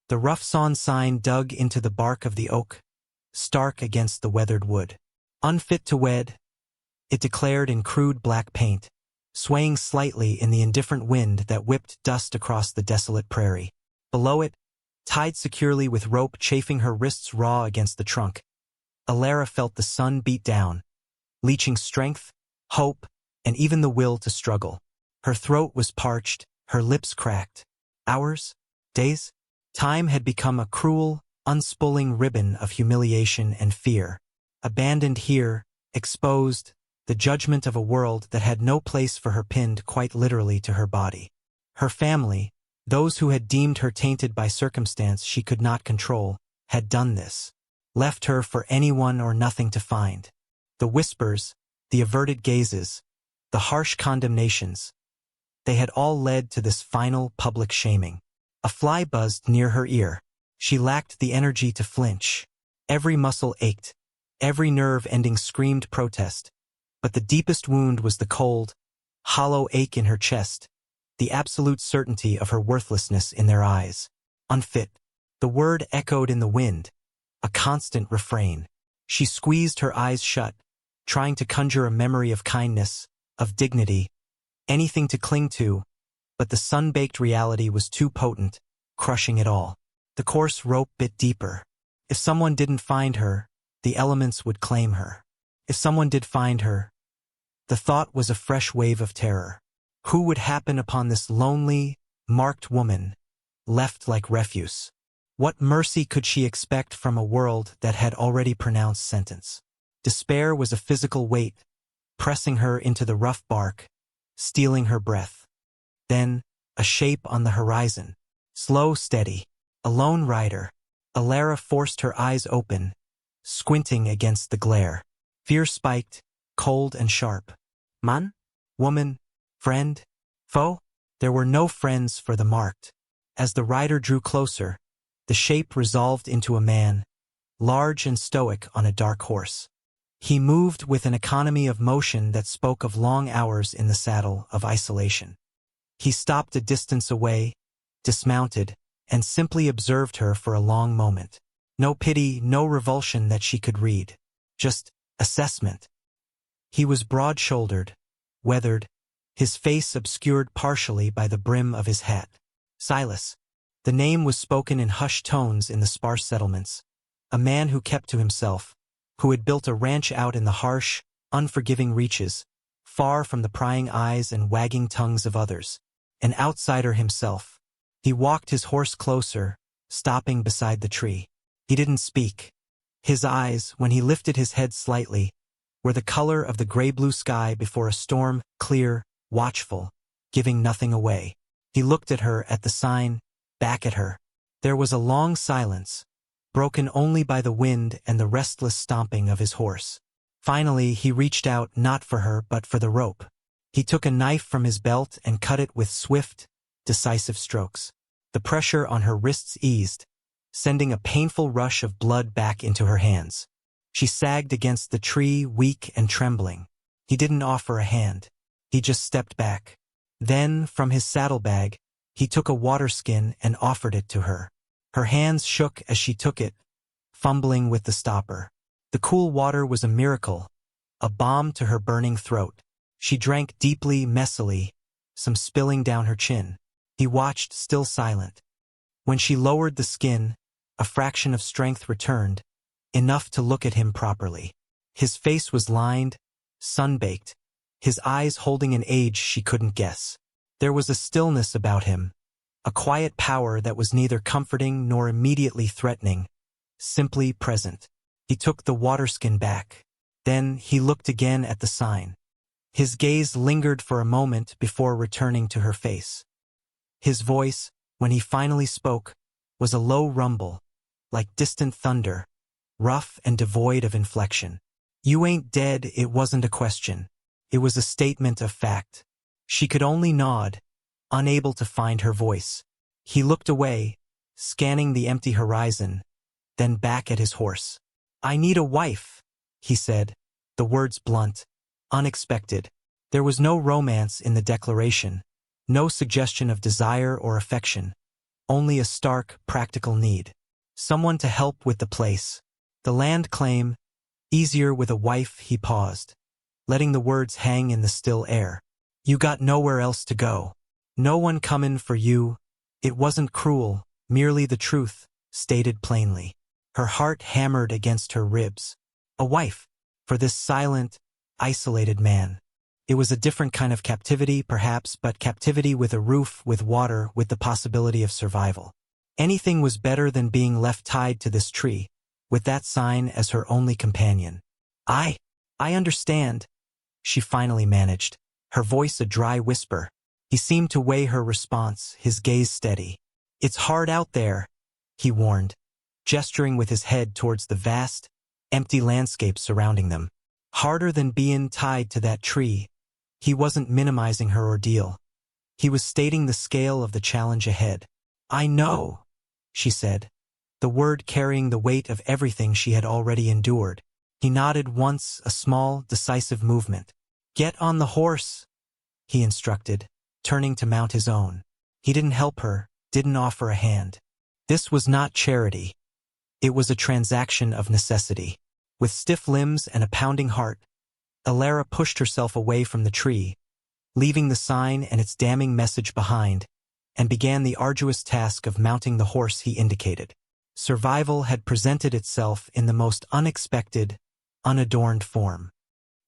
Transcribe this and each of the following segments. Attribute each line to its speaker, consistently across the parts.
Speaker 1: The rough-sawn sign dug into the bark of the oak, stark against the weathered wood. Unfit to wed, it declared in crude black paint, swaying slightly in the indifferent wind that whipped dust across the desolate prairie. Below it, tied securely with rope chafing her wrists raw against the trunk, Alara felt the sun beat down, leaching strength, hope, and even the will to struggle. Her throat was parched, her lips cracked. Hours? Days? Time had become a cruel, unspooling ribbon of humiliation and fear. Abandoned here, exposed, the judgment of a world that had no place for her pinned quite literally to her body. Her family, those who had deemed her tainted by circumstance she could not control, had done this. Left her for anyone or nothing to find. The whispers, the averted gazes, the harsh condemnations, they had all led to this final public shaming. A fly buzzed near her ear. She lacked the energy to flinch. Every muscle ached. Every nerve ending screamed protest. But the deepest wound was the cold, hollow ache in her chest, the absolute certainty of her worthlessness in their eyes. Unfit. The word echoed in the wind, a constant refrain. She squeezed her eyes shut, trying to conjure a memory of kindness, of dignity, anything to cling to, but the sun-baked reality was too potent, crushing it all. The coarse rope bit deeper. If someone didn't find her, the elements would claim her. If someone did find her, the thought was a fresh wave of terror. Who would happen upon this lonely, marked woman, left like refuse? What mercy could she expect from a world that had already pronounced sentence? Despair was a physical weight, pressing her into the rough bark, stealing her breath. Then, a shape on the horizon. Slow, steady. A lone rider. Alara forced her eyes open, squinting against the glare. Fear spiked, cold and sharp. Man? Woman? Friend? Foe? There were no friends for the marked. As the rider drew closer, the shape resolved into a man, large and stoic on a dark horse. He moved with an economy of motion that spoke of long hours in the saddle, of isolation. He stopped a distance away, dismounted, and simply observed her for a long moment. No pity, no revulsion that she could read. Just assessment. He was broad-shouldered, weathered, his face obscured partially by the brim of his hat. Silas. The name was spoken in hushed tones in the sparse settlements. A man who kept to himself, who had built a ranch out in the harsh, unforgiving reaches, far from the prying eyes and wagging tongues of others. An outsider himself. He walked his horse closer, stopping beside the tree. He didn't speak. His eyes, when he lifted his head slightly, were the color of the gray-blue sky before a storm, clear, watchful, giving nothing away. He looked at her, at the sign, back at her. There was a long silence, broken only by the wind and the restless stomping of his horse. Finally, he reached out not for her but for the rope. He took a knife from his belt and cut it with swift, decisive strokes. The pressure on her wrists eased, sending a painful rush of blood back into her hands. She sagged against the tree, weak and trembling. He didn't offer a hand. He just stepped back. Then, from his saddlebag, he took a water skin and offered it to her. Her hands shook as she took it, fumbling with the stopper. The cool water was a miracle, a balm to her burning throat. She drank deeply, messily, some spilling down her chin. He watched, still silent. When she lowered the skin, a fraction of strength returned, enough to look at him properly. His face was lined, sun-baked, his eyes holding an age she couldn't guess. There was a stillness about him, a quiet power that was neither comforting nor immediately threatening, simply present. He took the waterskin back. Then he looked again at the sign. His gaze lingered for a moment before returning to her face. His voice, when he finally spoke, was a low rumble, like distant thunder, rough and devoid of inflection. "You ain't dead," it wasn't a question. It was a statement of fact. She could only nod, unable to find her voice. He looked away, scanning the empty horizon, then back at his horse. "I need a wife," he said, the words blunt, unexpected. There was no romance in the declaration, no suggestion of desire or affection, only a stark, practical need. Someone to help with the place. The land claim, easier with a wife. He paused, letting the words hang in the still air. You got nowhere else to go. No one comin' for you. It wasn't cruel, merely the truth, stated plainly. Her heart hammered against her ribs. A wife, for this silent, isolated man. It was a different kind of captivity, perhaps, but captivity with a roof, with water, with the possibility of survival. Anything was better than being left tied to this tree, with that sign as her only companion. I understand, she finally managed, her voice a dry whisper. He seemed to weigh her response, his gaze steady. It's hard out there, he warned, gesturing with his head towards the vast, empty landscape surrounding them. Harder than being tied to that tree. He wasn't minimizing her ordeal. He was stating the scale of the challenge ahead. I know, she said, the word carrying the weight of everything she had already endured. He nodded once, a small, decisive movement. Get on the horse, he instructed, turning to mount his own. He didn't help her, didn't offer a hand. This was not charity. It was a transaction of necessity. With stiff limbs and a pounding heart, Alara pushed herself away from the tree, leaving the sign and its damning message behind, and began the arduous task of mounting the horse he indicated. Survival had presented itself in the most unexpected, unadorned form.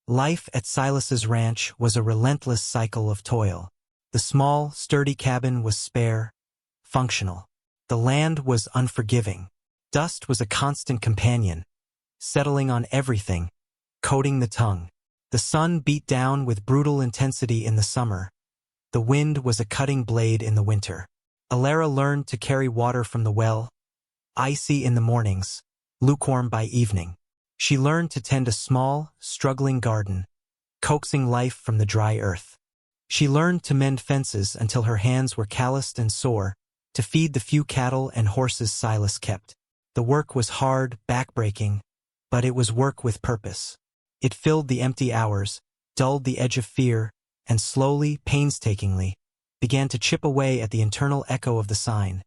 Speaker 1: Life at Silas's ranch was a relentless cycle of toil. The small, sturdy cabin was spare, functional. The land was unforgiving. Dust was a constant companion, settling on everything, coating the tongue. The sun beat down with brutal intensity in the summer. The wind was a cutting blade in the winter. Alara learned to carry water from the well, icy in the mornings, lukewarm by evening. She learned to tend a small, struggling garden, coaxing life from the dry earth. She learned to mend fences until her hands were calloused and sore, to feed the few cattle and horses Silas kept. The work was hard, backbreaking, but it was work with purpose. It filled the empty hours, dulled the edge of fear, and slowly, painstakingly, began to chip away at the internal echo of the sign.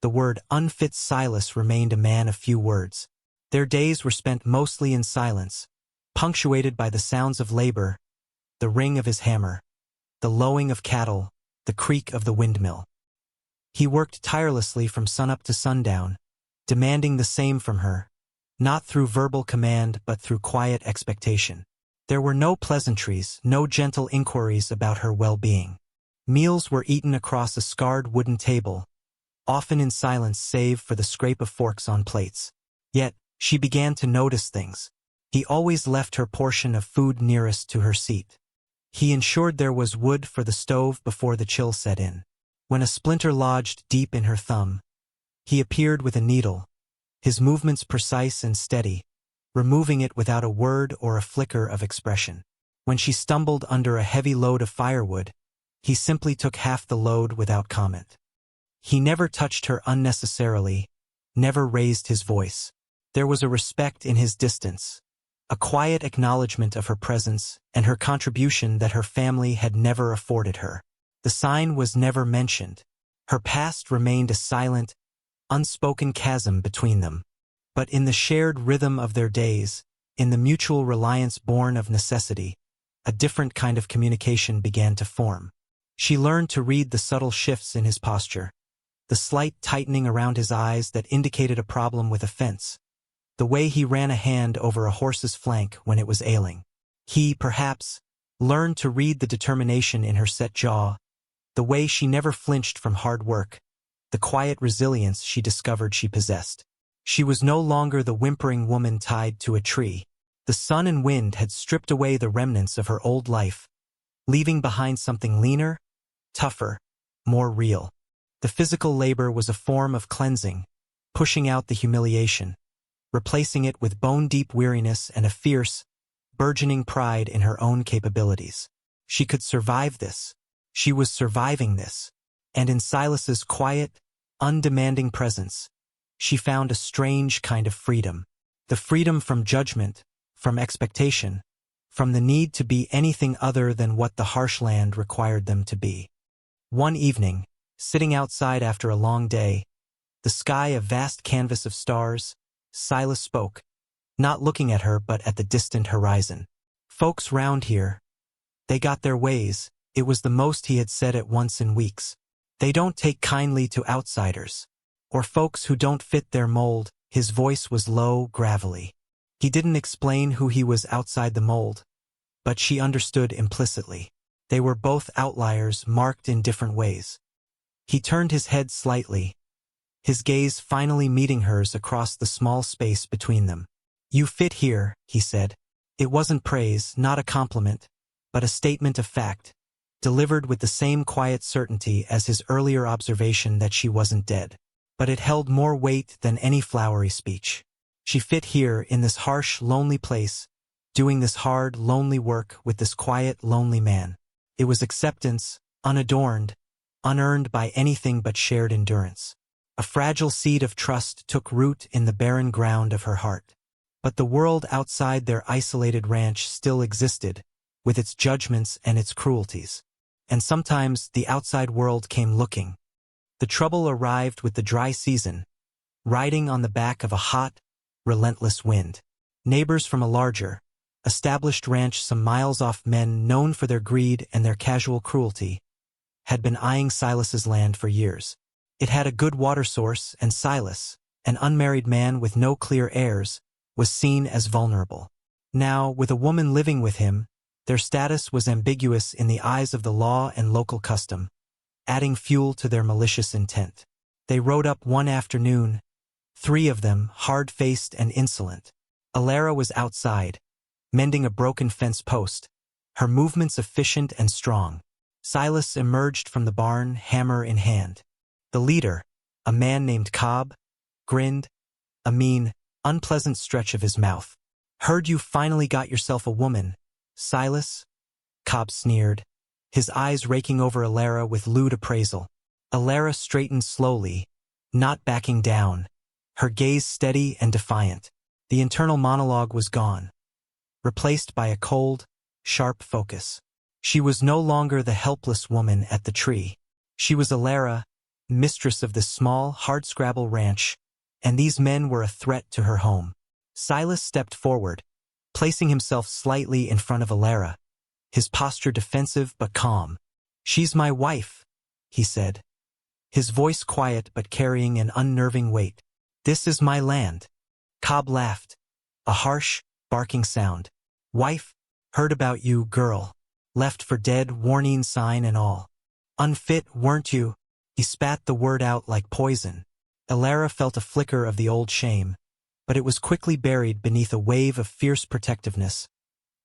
Speaker 1: The word unfit. Silas remained a man of few words. Their days were spent mostly in silence, punctuated by the sounds of labor, the ring of his hammer, the lowing of cattle, the creak of the windmill. He worked tirelessly from sunup to sundown, demanding the same from her, not through verbal command but through quiet expectation. There were no pleasantries, no gentle inquiries about her well-being. Meals were eaten across a scarred wooden table, often in silence save for the scrape of forks on plates. Yet, she began to notice things. He always left her portion of food nearest to her seat. He ensured there was wood for the stove before the chill set in. When a splinter lodged deep in her thumb, he appeared with a needle, his movements precise and steady, removing it without a word or a flicker of expression. When she stumbled under a heavy load of firewood, he simply took half the load without comment. He never touched her unnecessarily, never raised his voice. There was a respect in his distance, a quiet acknowledgement of her presence and her contribution that her family had never afforded her. The sign was never mentioned. Her past remained a silent, unspoken chasm between them. But in the shared rhythm of their days, in the mutual reliance born of necessity, a different kind of communication began to form. She learned to read the subtle shifts in his posture, the slight tightening around his eyes that indicated a problem with a fence, the way he ran a hand over a horse's flank when it was ailing. He, perhaps, learned to read the determination in her set jaw, the way she never flinched from hard work, the quiet resilience she discovered she possessed. She was no longer the whimpering woman tied to a tree. The sun and wind had stripped away the remnants of her old life, leaving behind something leaner, tougher, more real. The physical labor was a form of cleansing, pushing out the humiliation, replacing it with bone-deep weariness and a fierce, burgeoning pride in her own capabilities. She could survive this. She was surviving this. And in Silas's quiet, undemanding presence, she found a strange kind of freedom. The freedom from judgment, from expectation, from the need to be anything other than what the harsh land required them to be. One evening, Sitting outside after a long day, the sky a vast canvas of stars, Silas spoke, not looking at her but at the distant horizon. Folks round here, they got their ways, it was the most he had said at once in weeks. They don't take kindly to outsiders, or folks who don't fit their mold. His voice was low, gravelly. He didn't explain who he was outside the mold, but she understood implicitly. They were both outliers marked in different ways. He turned his head slightly, his gaze finally meeting hers across the small space between them. "You fit here," he said. It wasn't praise, not a compliment, but a statement of fact, delivered with the same quiet certainty as his earlier observation that she wasn't dead. But it held more weight than any flowery speech. She fit here in this harsh, lonely place, doing this hard, lonely work with this quiet, lonely man. It was acceptance, unadorned, unearned by anything but shared endurance. A fragile seed of trust took root in the barren ground of her heart. But the world outside their isolated ranch still existed, with its judgments and its cruelties. And sometimes the outside world came looking. The trouble arrived with the dry season, riding on the back of a hot, relentless wind. Neighbors from a larger, established ranch some miles off, men known for their greed and their casual cruelty, had been eyeing Silas's land for years. It had a good water source, and Silas, an unmarried man with no clear heirs, was seen as vulnerable. Now, with a woman living with him, their status was ambiguous in the eyes of the law and local custom, adding fuel to their malicious intent. They rode up one afternoon, 3 of them, hard-faced and insolent. Alara was outside, mending a broken fence post, her movements efficient and strong. Silas emerged from the barn, hammer in hand. The leader, a man named Cobb, grinned, a mean, unpleasant stretch of his mouth. "Heard you finally got yourself a woman, Silas?" Cobb sneered, his eyes raking over Alara with lewd appraisal. Alara straightened slowly, not backing down, her gaze steady and defiant. The internal monologue was gone, replaced by a cold, sharp focus. She was no longer the helpless woman at the tree. She was Alara, mistress of this small, hardscrabble ranch, and these men were a threat to her home. Silas stepped forward, placing himself slightly in front of Alara, his posture defensive but calm. "She's my wife," he said, his voice quiet but carrying an unnerving weight. "This is my land." Cobb laughed, a harsh, barking sound. "Wife? Heard about you, girl. Left for dead, warning sign and all. Unfit, weren't you?" He spat the word out like poison. Alara felt a flicker of the old shame, but it was quickly buried beneath a wave of fierce protectiveness,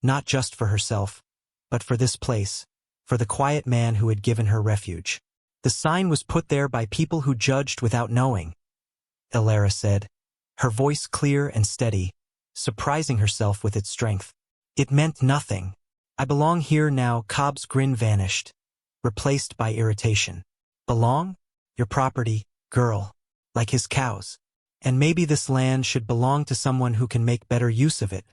Speaker 1: not just for herself, but for this place, for the quiet man who had given her refuge. "The sign was put there by people who judged without knowing," Alara said, her voice clear and steady, surprising herself with its strength. "It meant nothing. I belong here now." Cobb's grin vanished, replaced by irritation. "Belong? Your property, girl. Like his cows. And maybe this land should belong to someone who can make better use of it."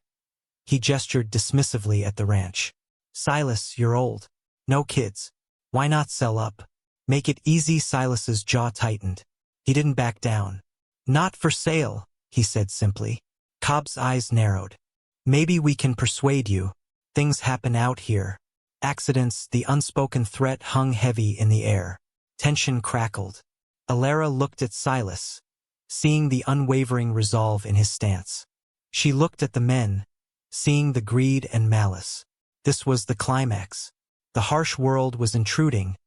Speaker 1: He gestured dismissively at the ranch. "Silas, you're old. No kids. Why not sell up? Make it easy." Silas's jaw tightened. He didn't back down. "Not for sale," he said simply. Cobb's eyes narrowed. "Maybe we can persuade you. Things happen out here. Accidents." The unspoken threat hung heavy in the air. Tension crackled. Alara looked at Silas, seeing the unwavering resolve in his stance. She looked at the men, seeing the greed and malice. This was the climax. The harsh world was intruding,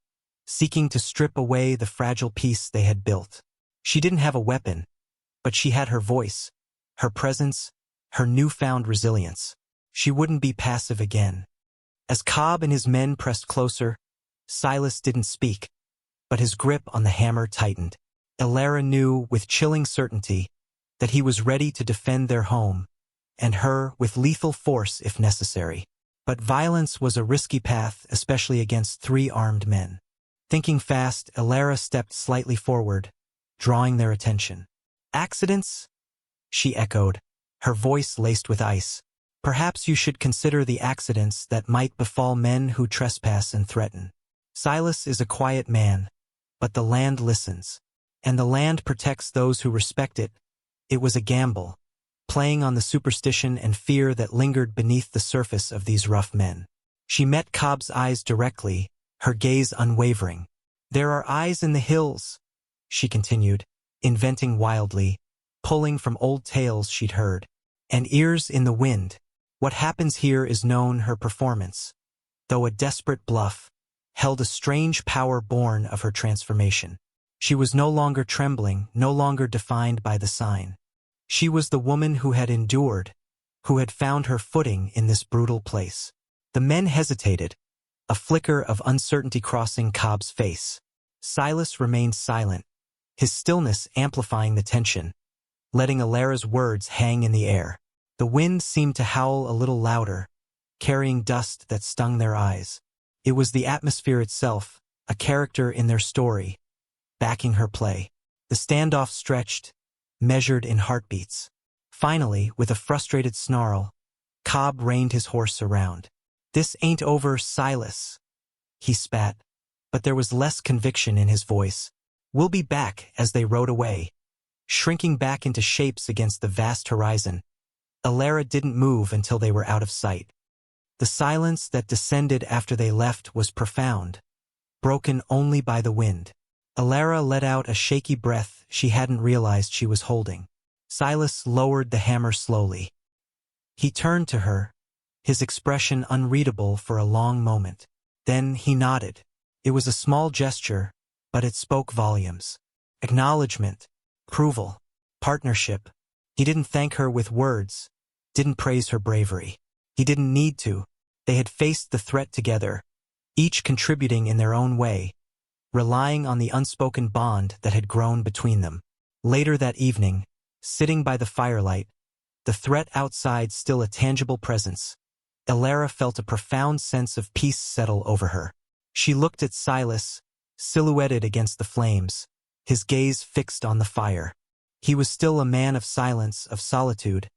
Speaker 1: seeking to strip away the fragile peace they had built. She didn't have a weapon, but she had her voice, her presence, her newfound resilience. She wouldn't be passive again. As Cobb and his men pressed closer, Silas didn't speak, but his grip on the hammer tightened. Alara knew with chilling certainty that he was ready to defend their home, and her with lethal force if necessary. But violence was a risky path, especially against 3 armed men. Thinking fast, Alara stepped slightly forward, drawing their attention. "Accidents?" she echoed, her voice laced with ice. "Perhaps you should consider the accidents that might befall men who trespass and threaten. Silas is a quiet man, but the land listens. And the land protects those who respect it. It was a gamble, playing on the superstition and fear that lingered beneath the surface of these rough men. She met Cobb's eyes directly, her gaze unwavering. "There are eyes in the hills," she continued, inventing wildly, pulling from old tales she'd heard. "And ears in the wind. What happens here is known." Her performance, though a desperate bluff, held a strange power born of her transformation. She was no longer trembling, no longer defined by the sign. She was the woman who had endured, who had found her footing in this brutal place. The men hesitated, a flicker of uncertainty crossing Cobb's face. Silas remained silent, his stillness amplifying the tension, letting Alara's words hang in the air. The wind seemed to howl a little louder, carrying dust that stung their eyes. It was the atmosphere itself, a character in their story, backing her play. The standoff stretched, measured in heartbeats. Finally, with a frustrated snarl, Cobb reined his horse around. "This ain't over, Silas," he spat, but there was less conviction in his voice. "We'll be back." As they rode away, shrinking back into shapes against the vast horizon, Alara didn't move until they were out of sight. The silence that descended after they left was profound, broken only by the wind. Alara let out a shaky breath she hadn't realized she was holding. Silas lowered the hammer slowly. He turned to her, his expression unreadable for a long moment. Then he nodded. It was a small gesture, but it spoke volumes. Acknowledgement, approval, partnership. He didn't thank her with words, didn't praise her bravery. He didn't need to. They had faced the threat together, each contributing in their own way, relying on the unspoken bond that had grown between them. Later that evening, sitting by the firelight, the threat outside still a tangible presence, Alara felt a profound sense of peace settle over her. She looked at Silas, silhouetted against the flames, his gaze fixed on the fire. He was still a man of silence, of solitude,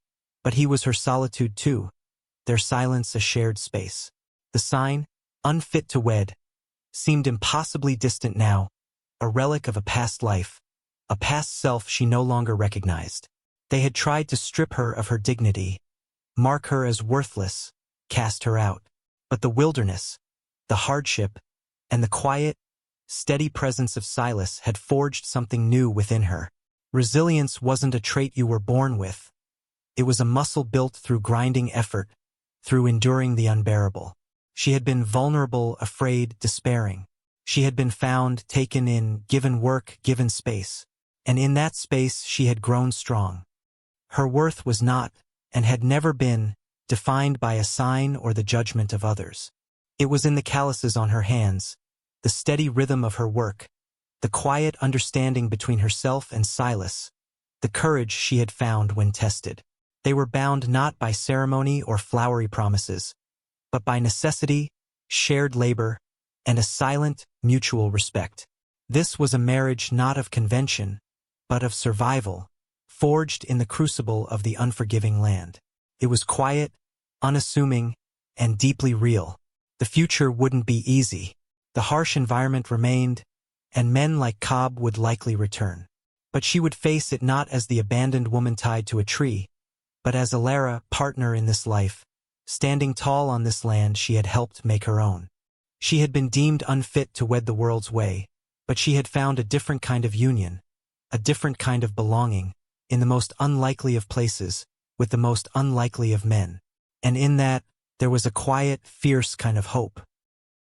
Speaker 1: but he was her solitude too, their silence a shared space. The sign, "Unfit to wed," seemed impossibly distant now, a relic of a past life, a past self she no longer recognized. They had tried to strip her of her dignity, mark her as worthless, cast her out. But the wilderness, the hardship, and the quiet, steady presence of Silas had forged something new within her. Resilience wasn't a trait you were born with. It was a muscle built through grinding effort, through enduring the unbearable. She had been vulnerable, afraid, despairing. She had been found, taken in, given work, given space. And in that space she had grown strong. Her worth was not, and had never been, defined by a sign or the judgment of others. It was in the calluses on her hands, the steady rhythm of her work, the quiet understanding between herself and Silas, the courage she had found when tested. They were bound not by ceremony or flowery promises, but by necessity, shared labor, and a silent, mutual respect. This was a marriage not of convention, but of survival, forged in the crucible of the unforgiving land. It was quiet, unassuming, and deeply real. The future wouldn't be easy. The harsh environment remained, and men like Cobb would likely return. But she would face it not as the abandoned woman tied to a tree, but as Alara, partner in this life, standing tall on this land she had helped make her own. She had been deemed unfit to wed the world's way, but she had found a different kind of union, a different kind of belonging, in the most unlikely of places, with the most unlikely of men. And in that, there was a quiet, fierce kind of hope.